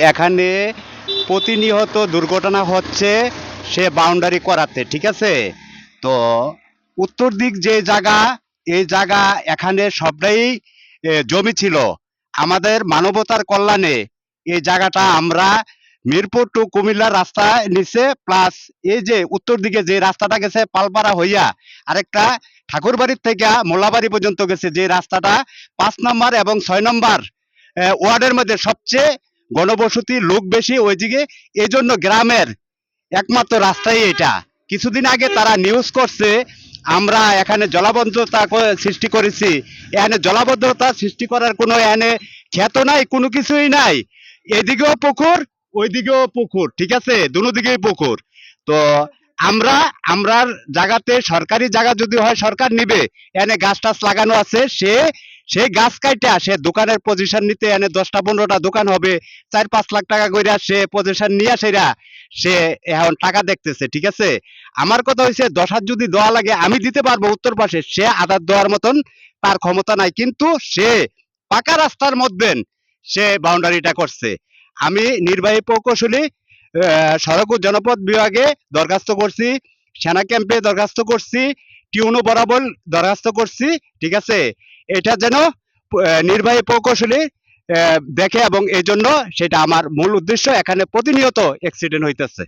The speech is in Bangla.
এখানে প্রতিনিয়ত দুর্ঘটনা হচ্ছে সে বাউন্ডারি করাতে, ঠিক আছে। তো উত্তর দিক যে জায়গা, এই জায়গা এখানে সবটাই জমি ছিল আমাদের মানবতার কল্যাণে। এই জায়গাটা আমরা মিরপুর টু কুমিল্লার রাস্তা নিচে, প্লাস এই যে উত্তর দিকে যে রাস্তাটা গেছে পালপাড়া হইয়া আরেকটা ঠাকুরবাড়ির থেকে মোল্লাবাড়ি পর্যন্ত গেছে, যে রাস্তাটা 5 নম্বর এবং 6 নম্বর ওয়ার্ডের মধ্যে সবচেয়ে ঘনবসতি লোক বেশি ওইদিকে, এই জন্য গ্রামের একমাত্র রাস্তাই এটা। কিছুদিন আগে তারা নিউজ করছে আমরা এখানে জলাবদ্ধতা সৃষ্টি করেছি। এখানে জলাবদ্ধতা সৃষ্টি করার কোনো এখানে ক্ষেত নাই, কোনো কিছুই নাই। এদিকেও পুকুর, ওইদিকেও পুকুর, ঠিক আছে, দুনো দিকেই পুকুর। তো আমরা আমরার জায়গাতে সরকারি জায়গা যদি হয় সরকার নিবে, এনে গাছ টাছ লাগানো আছে, সেই গাছ কাইটা সে দোকানের পজিশন নিতে, এনে 10টা 15টা দোকান হবে, 4-5 লাখ টাকা কইরা সে পজিশন নিয়ে সেরা সে এখন টাকা দেখতেছে, ঠিক আছে। আমার কথা হয়েছে 10 হাত যদি দেওয়া লাগে আমি দিতে পারবো উত্তর পাশে, সে আধার দেওয়ার মতন তার ক্ষমতা নাই, কিন্তু সে পাকা রাস্তার মধ্যে সে বাউন্ডারিটা করছে। আমি নির্বাহী প্রকৌশলী সড়ক ও জনপথ বিভাগে দরখাস্ত করছি, সেনা ক্যাম্পে দরখাস্ত করছি, টিউনো বরাবর দরখাস্ত করছি, ঠিক আছে। এটা যেন নির্বাহী প্রকৌশলী দেখে, এবং এই জন্য সেটা আমার মূল উদ্দেশ্য। এখানে প্রতিনিয়ত অ্যাক্সিডেন্ট হইতেছে।